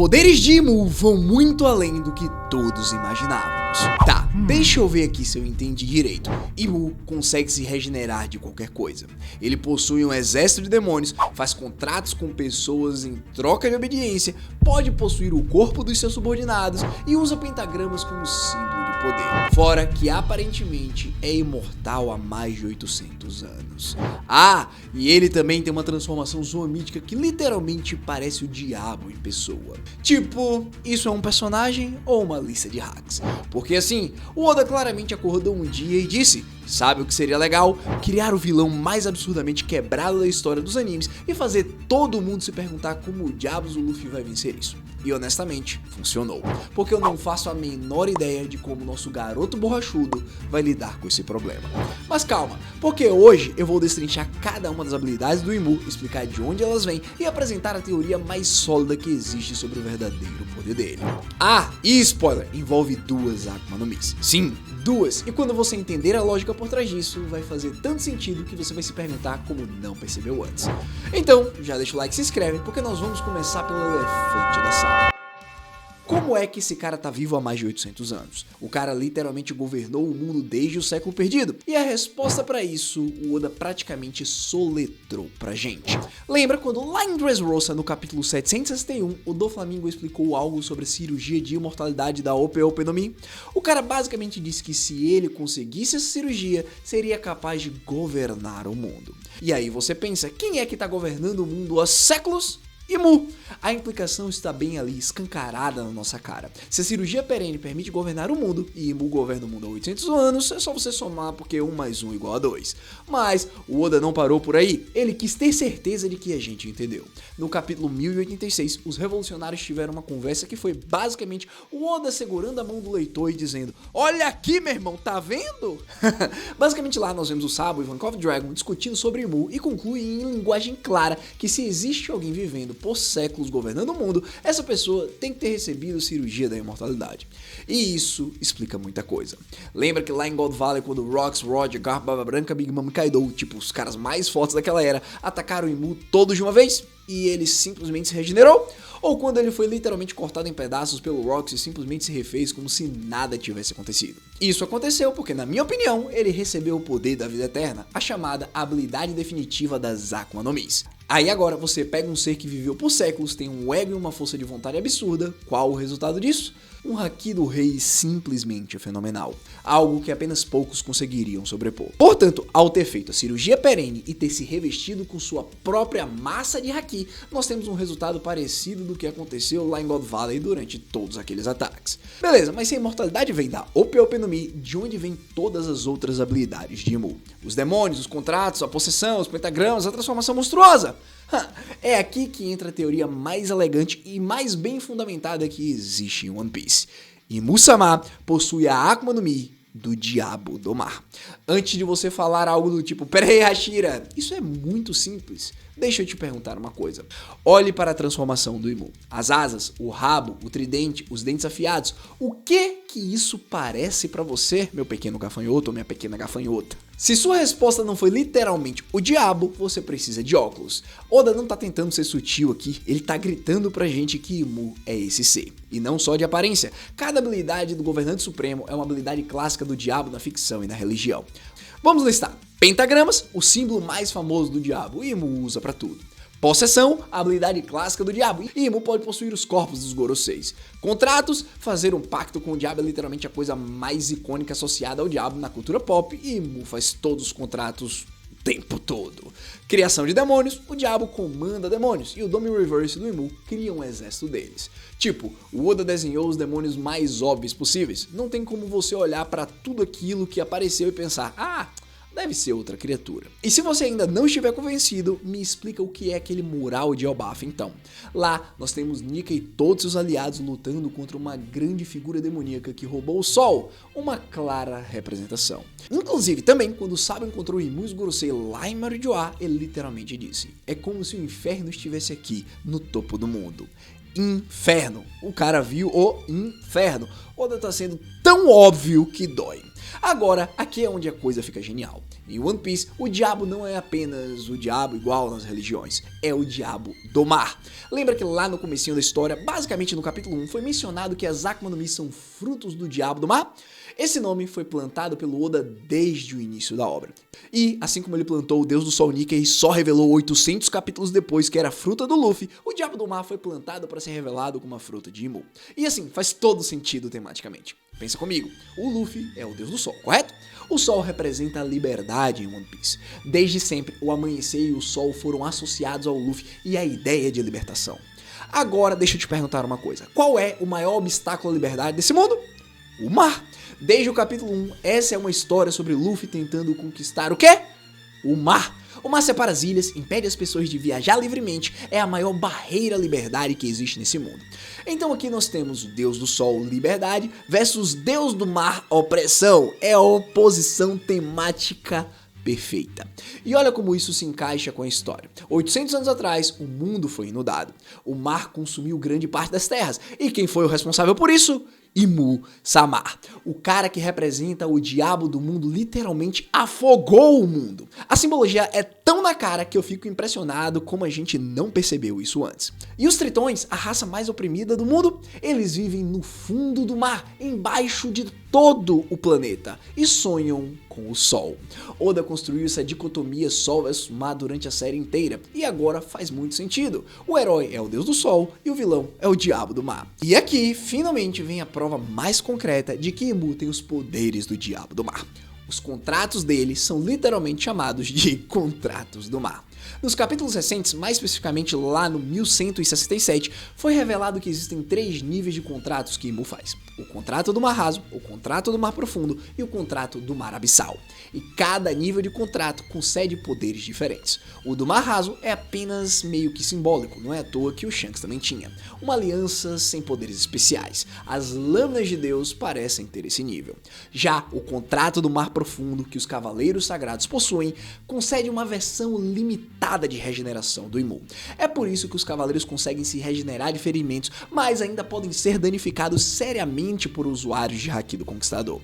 poderes de Imu vão muito além do que todos imaginávamos. Tá, deixa eu ver aqui se eu entendi direito. Imu consegue se regenerar de qualquer coisa. Ele possui um exército de demônios, faz contratos com pessoas em troca de obediência, pode possuir o corpo dos seus subordinados e usa pentagramas como símbolo de poder. Fora que aparentemente é imortal há mais de 800 anos. Ah, e ele também tem uma transformação zoomítica que literalmente parece o diabo em pessoa. Tipo, isso é um personagem ou uma lista de hacks? Porque assim, o Oda claramente acordou um dia e disse: sabe o que seria legal? Criar o vilão mais absurdamente quebrado da história dos animes e fazer todo mundo se perguntar como diabos o Luffy vai vencer isso. E honestamente, funcionou. Porque eu não faço a menor ideia de como nosso garoto borrachudo vai lidar com esse problema. Mas calma, porque hoje eu vou destrinchar cada uma das habilidades do Imu, explicar de onde elas vêm e apresentar a teoria mais sólida que existe sobre o verdadeiro poder dele. Ah, e spoiler, envolve duas Akuma no Mis. Sim, duas. E quando você entender a lógica por trás disso, vai fazer tanto sentido que você vai se perguntar como não percebeu antes. Então, já deixa o like e se inscreve, porque nós vamos começar pelo elefante da sala. Como é que esse cara tá vivo há mais de 800 anos? O cara literalmente governou o mundo desde o século perdido. E a resposta pra isso, o Oda praticamente soletrou pra gente. Lembra quando lá em Dressrosa, no capítulo 761, o Doflamingo explicou algo sobre a cirurgia de imortalidade da Ope Ope no Mi? O cara basicamente disse que se ele conseguisse essa cirurgia, seria capaz de governar o mundo. E aí você pensa, quem é que tá governando o mundo há séculos? Imu. A implicação está bem ali, escancarada na nossa cara. Se a cirurgia perene permite governar o mundo, e Imu governa o mundo há 800 anos, é só você somar porque 1 mais 1 igual a 2. Mas o Oda não parou por aí, ele quis ter certeza de que a gente entendeu. No capítulo 1086, os revolucionários tiveram uma conversa que foi basicamente o Oda segurando a mão do leitor e dizendo: olha aqui, meu irmão, tá vendo? Basicamente lá nós vemos o Sabo e Ivankov Dragon discutindo sobre Imu e concluem em linguagem clara que se existe alguém vivendo por séculos governando o mundo, essa pessoa tem que ter recebido cirurgia da imortalidade. E isso explica muita coisa. Lembra que lá em God Valley, quando Rox, Roger, Garp, Barba Branca, Big Mom e Kaido, tipo os caras mais fortes daquela era, atacaram o Imu todos de uma vez e ele simplesmente se regenerou? Ou quando ele foi literalmente cortado em pedaços pelo Rox e simplesmente se refez como se nada tivesse acontecido? Isso aconteceu porque, na minha opinião, ele recebeu o poder da vida eterna, a chamada habilidade definitiva das Akuma no Mis. Aí agora você pega um ser que viveu por séculos, tem um ego e uma força de vontade absurda. Qual o resultado disso? Um haki do rei simplesmente fenomenal. Algo que apenas poucos conseguiriam sobrepor. Portanto, ao ter feito a cirurgia perene e ter se revestido com sua própria massa de haki, nós temos um resultado parecido do que aconteceu lá em God Valley durante todos aqueles ataques. Beleza, mas se a imortalidade vem da Ope Ope no Mi, de onde vem todas as outras habilidades de Imu? Os demônios, os contratos, a possessão, os pentagramas, a transformação monstruosa? É aqui que entra a teoria mais elegante e mais bem fundamentada que existe em One Piece. Imu-sama possui a Akuma no Mi do Diabo do Mar. Antes de você falar algo do tipo, peraí, Hashira, isso é muito simples. Deixa eu te perguntar uma coisa. Olhe para a transformação do Imu. As asas, o rabo, o tridente, os dentes afiados. O que isso parece pra você, meu pequeno gafanhoto ou minha pequena gafanhota? Se sua resposta não foi literalmente o diabo, você precisa de óculos. Oda não tá tentando ser sutil aqui, ele tá gritando pra gente que Imu é esse ser. E não só de aparência. Cada habilidade do Governante Supremo é uma habilidade clássica do diabo na ficção e na religião. Vamos listar. Pentagramas, o símbolo mais famoso do diabo, Imu usa pra tudo. Possessão, a habilidade clássica do diabo, e Imu pode possuir os corpos dos Goroseis. Contratos, fazer um pacto com o diabo é literalmente a coisa mais icônica associada ao diabo na cultura pop, e Imu faz todos os contratos o tempo todo. Criação de demônios, o diabo comanda demônios, e o Dome Reverse do Imu cria um exército deles. Tipo, o Oda desenhou os demônios mais óbvios possíveis, não tem como você olhar pra tudo aquilo que apareceu e pensar, deve ser outra criatura. E se você ainda não estiver convencido, me explica o que é aquele mural de Elbaf então. Lá, nós temos Nika e todos seus aliados lutando contra uma grande figura demoníaca que roubou o sol, uma clara representação. Inclusive, também, quando o Sabo encontrou Imu e os Gorosei lá em Marijoa, ele literalmente disse, é como se o inferno estivesse aqui, no topo do mundo. Inferno. O cara viu o inferno. Oda tá sendo tão óbvio que dói. Agora, aqui é onde a coisa fica genial. Em One Piece, o diabo não é apenas o diabo igual nas religiões, é o diabo do mar. Lembra que lá no comecinho da história, basicamente no capítulo 1, foi mencionado que as Akuma no Mi são frutos do diabo do mar? Esse nome foi plantado pelo Oda desde o início da obra. E, assim como ele plantou o Deus do Sol Nika e só revelou 800 capítulos depois que era fruta do Luffy, o Diabo do Mar foi plantado para ser revelado como uma fruta de Imu. E assim, faz todo sentido tematicamente. Pensa comigo, o Luffy é o Deus do Sol, correto? O Sol representa a liberdade em One Piece. Desde sempre, o amanhecer e o Sol foram associados ao Luffy e à ideia de libertação. Agora, deixa eu te perguntar uma coisa. Qual é o maior obstáculo à liberdade desse mundo? O mar. Desde o capítulo 1, essa é uma história sobre Luffy tentando conquistar o quê? O mar. O mar separa as ilhas, impede as pessoas de viajar livremente, é a maior barreira à liberdade que existe nesse mundo. Então aqui nós temos o Deus do Sol, liberdade, versus Deus do Mar, opressão. É a oposição temática perfeita. E olha como isso se encaixa com a história. 800 anos atrás, o mundo foi inundado. O mar consumiu grande parte das terras. E quem foi o responsável por isso? Imu-sama. O cara que representa o diabo do mundo literalmente afogou o mundo. A simbologia é tão na cara que eu fico impressionado como a gente não percebeu isso antes. E os tritões, a raça mais oprimida do mundo, eles vivem no fundo do mar, embaixo de todo o planeta, e sonham com o sol. Oda construiu essa dicotomia sol versus mar durante a série inteira, e agora faz muito sentido. O herói é o deus do sol e o vilão é o diabo do mar. E aqui, finalmente, vem a prova mais concreta de que Imu tem os poderes do diabo do mar. Os contratos dele são literalmente chamados de contratos do mar. Nos capítulos recentes, mais especificamente lá no 1167, foi revelado que existem 3 níveis de contratos que Imu faz. O contrato do mar raso, o contrato do mar profundo e o contrato do mar abissal. E cada nível de contrato concede poderes diferentes. O do mar raso é apenas meio que simbólico, não é à toa que o Shanks também tinha. Uma aliança sem poderes especiais. As lâminas de Deus parecem ter esse nível. Já o contrato do mar profundo, que os cavaleiros sagrados possuem, concede uma versão limitada de regeneração do Imu. É por isso que os cavaleiros conseguem se regenerar de ferimentos, mas ainda podem ser danificados seriamente por usuários de Haki do Conquistador.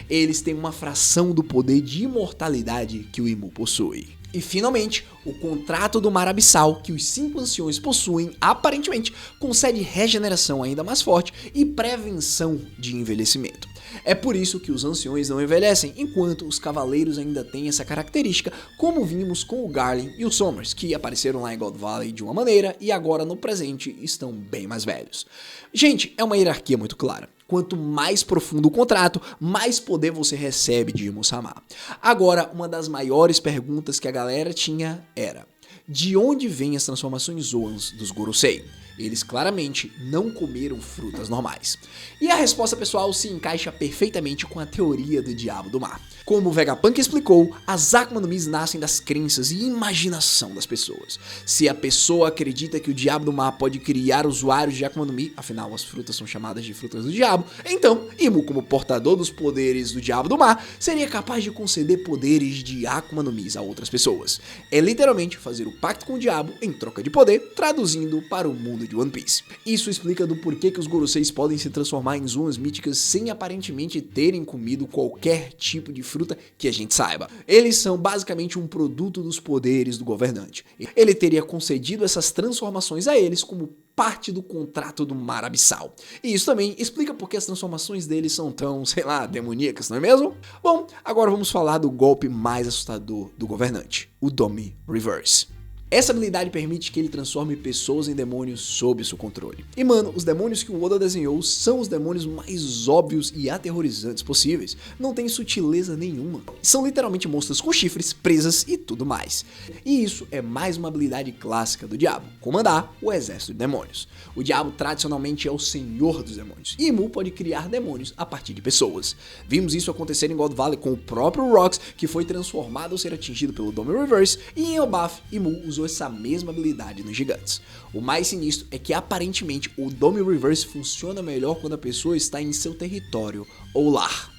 Eles têm uma fração do poder de imortalidade que o Imu possui. E finalmente, o contrato do mar abissal, que os 5 anciões possuem, aparentemente, concede regeneração ainda mais forte e prevenção de envelhecimento. É por isso que os anciões não envelhecem, enquanto os cavaleiros ainda têm essa característica, como vimos com o Garlin e o Somers, que apareceram lá em God Valley de uma maneira e agora no presente estão bem mais velhos. Gente, é uma hierarquia muito clara. Quanto mais profundo o contrato, mais poder você recebe de Imu-sama. Agora, uma das maiores perguntas que a galera tinha era: de onde vêm as transformações Zoans dos Gorosei? Eles claramente não comeram frutas normais. E a resposta, pessoal, se encaixa perfeitamente com a teoria do diabo do mar. Como o Vegapunk explicou, as Akuma no Mi nascem das crenças e imaginação das pessoas. Se a pessoa acredita que o diabo do mar pode criar usuários de Akuma no Mi, afinal as frutas são chamadas de frutas do diabo, então Imu, como portador dos poderes do diabo do mar, seria capaz de conceder poderes de Akuma no Mi a outras pessoas. É literalmente fazer o pacto com o diabo em troca de poder, traduzindo para o mundo de One Piece. Isso explica do porquê que os Goroseis podem se transformar em Zoans míticas sem aparentemente terem comido qualquer tipo de fruta que a gente saiba. Eles são basicamente um produto dos poderes do governante. Ele teria concedido essas transformações a eles como parte do contrato do mar abissal. E isso também explica porque as transformações deles são tão, sei lá, demoníacas, não é mesmo? Bom, agora vamos falar do golpe mais assustador do governante, o Domi Reverse. Essa habilidade permite que ele transforme pessoas em demônios sob seu controle. E mano, os demônios que o Oda desenhou são os demônios mais óbvios e aterrorizantes possíveis. Não tem sutileza nenhuma. São literalmente monstros com chifres, presas e tudo mais. E isso é mais uma habilidade clássica do diabo, comandar o exército de demônios. O diabo tradicionalmente é o senhor dos demônios, e Imu pode criar demônios a partir de pessoas. Vimos isso acontecer em God Valley com o próprio Rocks, que foi transformado ao ser atingido pelo Domi Reverse, e em Elbaf, Imu usou essa mesma habilidade nos gigantes. O mais sinistro é que aparentemente o Domi Reverse funciona melhor quando a pessoa está em seu território ou lar.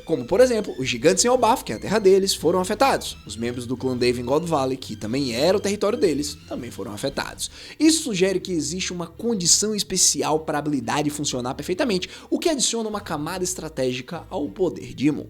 Como, por exemplo, os gigantes em Elbaf, que é a terra deles, foram afetados. Os membros do clã Dave em God Valley, que também era o território deles, também foram afetados. Isso sugere que existe uma condição especial para a habilidade funcionar perfeitamente, o que adiciona uma camada estratégica ao poder de Imu.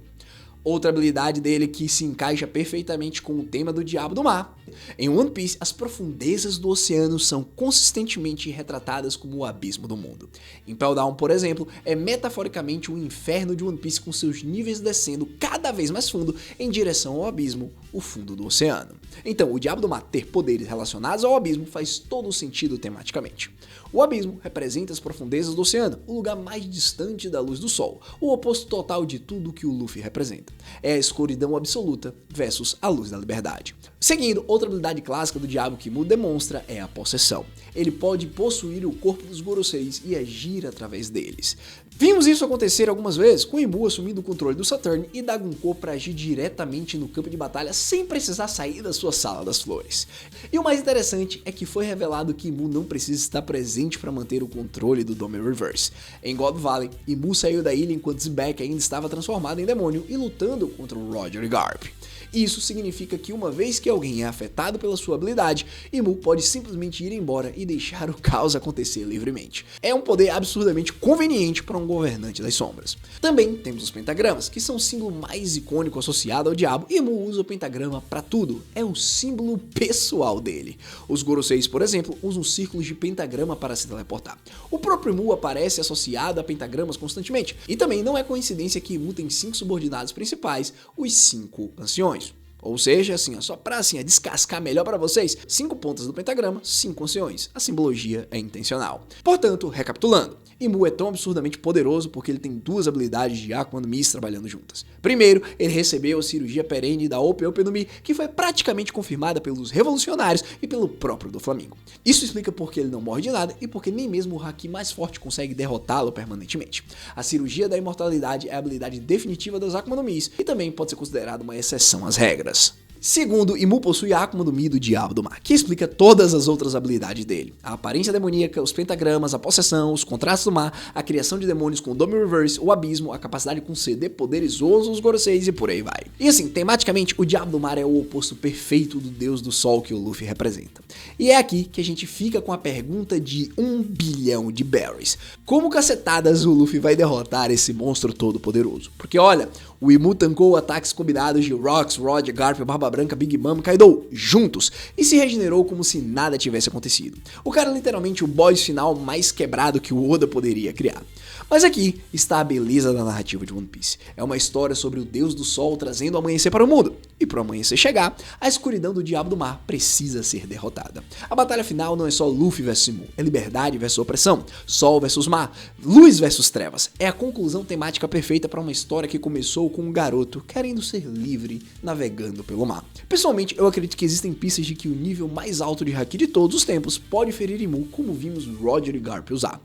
Outra habilidade dele que se encaixa perfeitamente com o tema do Diabo do Mar. Em One Piece, as profundezas do oceano são consistentemente retratadas como o abismo do mundo. Impel Down, por exemplo, é metaforicamente o inferno de One Piece com seus níveis descendo cada vez mais fundo em direção ao abismo, o fundo do oceano. Então, o Diabo do Mar ter poderes relacionados ao abismo faz todo sentido tematicamente. O abismo representa as profundezas do oceano, o lugar mais distante da luz do sol, o oposto total de tudo que o Luffy representa. É a escuridão absoluta versus a luz da liberdade. Seguindo, outra habilidade clássica do Diabo que Mu demonstra é a possessão. Ele pode possuir o corpo dos Goroseis e agir através deles. Vimos isso acontecer algumas vezes, com Imu assumindo o controle do Saturn e Dagunko para agir diretamente no campo de batalha sem precisar sair da sua sala das flores. E o mais interessante é que foi revelado que Imu não precisa estar presente para manter o controle do Dome Reverse. Em God Valley, Imu saiu da ilha enquanto Zebek ainda estava transformado em demônio e lutando contra o Roger Garp. Isso significa que uma vez que alguém é afetado pela sua habilidade, Imu pode simplesmente ir embora e deixar o caos acontecer livremente. É um poder absurdamente conveniente para um governante das sombras. Também temos os pentagramas, que são o símbolo mais icônico associado ao diabo, e Imu usa o pentagrama para tudo, é o símbolo pessoal dele. Os Goroseis, por exemplo, usam círculos de pentagrama para se teleportar. O próprio Imu aparece associado a pentagramas constantemente, e também não é coincidência que Imu tem 5 subordinados principais, os 5 anciões. Ou seja, assim, só pra descascar melhor pra vocês, 5 pontas do pentagrama, 5 anciões. A simbologia é intencional. Portanto, recapitulando, Imu é tão absurdamente poderoso porque ele tem 2 habilidades de Akuma no Mi trabalhando juntas. Primeiro, ele recebeu a cirurgia perene da Ope Ope no Mi, que foi praticamente confirmada pelos revolucionários e pelo próprio Doflamingo. Isso explica porque ele não morre de nada e porque nem mesmo o Haki mais forte consegue derrotá-lo permanentemente. A cirurgia da imortalidade é a habilidade definitiva das Akuma no Mi e também pode ser considerada uma exceção às regras. Segundo, Imu possui a Akuma no Mi do Diabo do Mar, que explica todas as outras habilidades dele. A aparência demoníaca, os pentagramas, a possessão, os contrastes do mar, a criação de demônios com o Dome Reverse, o abismo, a capacidade de conceder poderes aos Goroseis e por aí vai. E assim, tematicamente, o Diabo do Mar é o oposto perfeito do Deus do Sol que o Luffy representa. E é aqui que a gente fica com a pergunta de 1 bilhão de berries. Como cacetadas o Luffy vai derrotar esse monstro todo poderoso? Porque olha, o Imu tancou ataques combinados de Rocks, Roger, Garp, Barba Branca, Big Mom, Kaido juntos e se regenerou como se nada tivesse acontecido. O cara é literalmente o boss final mais quebrado que o Oda poderia criar. Mas aqui está a beleza da narrativa de One Piece. É uma história sobre o Deus do Sol trazendo o amanhecer para o mundo. E para o amanhecer chegar, a escuridão do Diabo do Mar precisa ser derrotada. A batalha final não é só Luffy vs Imu, é liberdade versus opressão, Sol versus Mar, luz versus trevas. É a conclusão temática perfeita para uma história que começou com um garoto querendo ser livre, navegando pelo mar. Pessoalmente, eu acredito que existem pistas de que o nível mais alto de Haki de todos os tempos pode ferir Imu, como vimos Roger e Garp usar.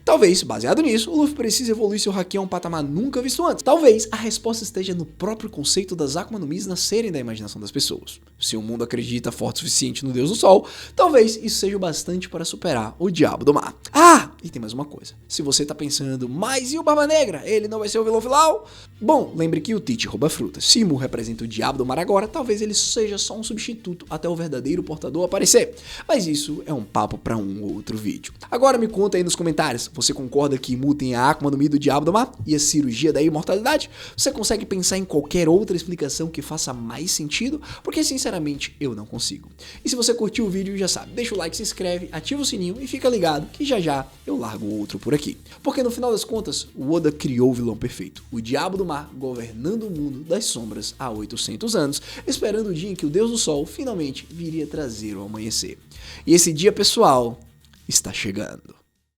Talvez, baseado nisso, o Luffy precisa evoluir seu Haki a um patamar nunca visto antes. Talvez a resposta esteja no próprio conceito das Akuma no Mi nascerem da imaginação das pessoas. Se o mundo acredita forte o suficiente no Deus do Sol, talvez isso seja o bastante para superar o Diabo do Mar. Ah, e tem mais uma coisa. Se você tá pensando, mas e o Barba Negra? Ele não vai ser o vilão final? Bom, lembre que o Teach rouba frutas. Se Imu representa o Diabo do Mar agora, talvez ele seja só um substituto até o verdadeiro portador aparecer. Mas isso é um papo para um outro vídeo. Agora me conta aí nos comentários, você concorda que Imu tem a Akuma no Mi do Diabo do Mar e a cirurgia da imortalidade? Você consegue pensar em qualquer outra explicação que faça mais sentido? Porque sinceramente eu não consigo. E se você curtiu o vídeo, já sabe, deixa o like, se inscreve, ativa o sininho e fica ligado que já já eu largo outro por aqui. Porque no final das contas, o Oda criou o vilão perfeito, o Diabo do Mar governando o mundo das sombras há 800 anos, esperando o dia em que o Deus do Sol finalmente viria trazer o amanhecer. E esse dia, pessoal, está chegando.